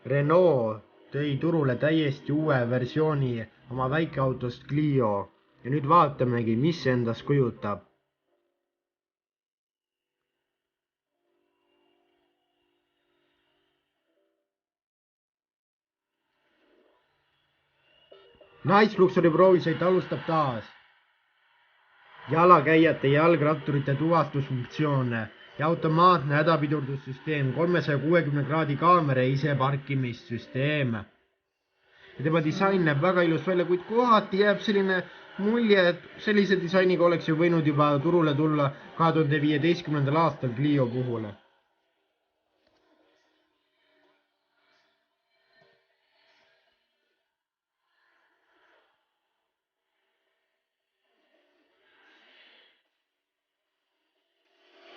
Renault tõi turule täiesti uue versiooni oma väikeautost Clio ja nüüd vaatamegi, mis see endast kujutab. Naisfluksori proovisõit alustab taas. Jalakäijate ja jalgratturite tuvastusfunktsioone ja automaatne hädapidurdussüsteem, 360 kraadi kaamera ja iseparkimissüsteem. Ja tema disain näeb väga ilus välja, kuid kohati jääb selline mulje, et sellise disainiga oleks ju võinud juba turule tulla 2015. aastal Clio puhul.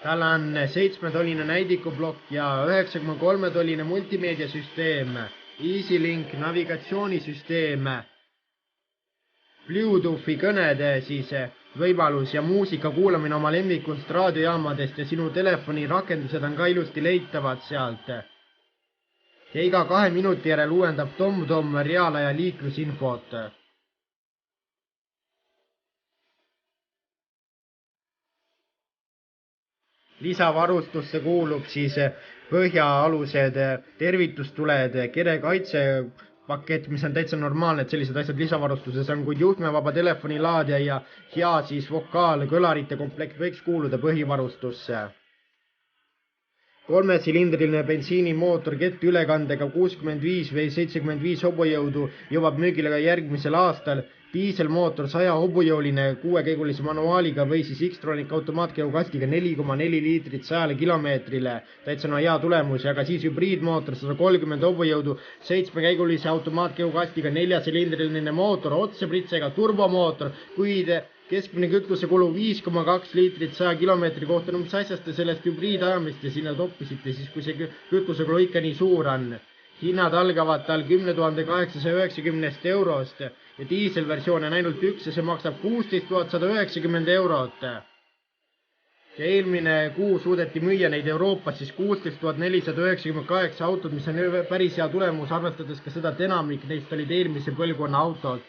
Tal on 7-tolline näidikuplokk ja 9,3-tolline multimeediasüsteem, EasyLink navigatsioonisüsteem, Bluetoothi kõnede võimalus ja muusika kuulamine oma lemmikust raadiojaamadest ja sinu telefoni rakendused on ka ilusti leitavad sealt. Ja iga 2 minuti järel uuendab TomTom reaalaja liiklusinfot. Lisavarustusse kuulub põhjaalused tervitustuled, kerekaitsepakett, mis on täitsa normaalne, et sellised asjad lisavarustuses on, kuid juhtmevaba telefonilaadija ja hea vokaalkõlarite komplekt võiks kuuluda põhivarustusse. 3-silindriline bensiinimootor kettülekandega 65 või 75 hobujõudu jõuab müügile ka järgmisel aastal. Diiselmootor 100 hobujõuline 6-käigulise manuaaliga või X-Tronic automaatkäigukastiga 4,4 liitrit 100 kilomeetrile. Täitsa hea tulemus ja ka hübriidmootor 130 hobujõudu 7-käigulise automaatkäigukastiga 4-silindriline mootor otsepritsega turbomootor, kuid keskmine kütusekulu 5,2 liitrit 100 kilomeetri kohta. No mis asjast te sellest hübriidajamist ja sinna toppisite, siis kui see kütusekulu ikka nii suur on. Hinnad algavad tal 10 890 eurost ja diiselversioon on ainult üks ja see maksab 16 190 eurot. Ja eelmine kuu suudeti müüa neid Euroopas 16 498 autot, mis on päris hea tulemus, arvestades ka seda, et enamik neist olid eelmise põlvkonna autod.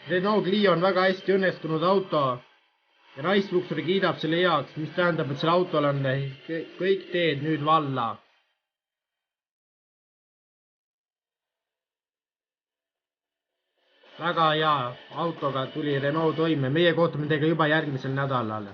Renault Clio on väga hästi õnnestunud auto ja naisfluksori kiidab selle heaks, mis tähendab, et selle autol on kõik teed nüüd valla. Väga hea autoga tuli Renault toime, meie kohtume teiega juba järgmisel nädalal.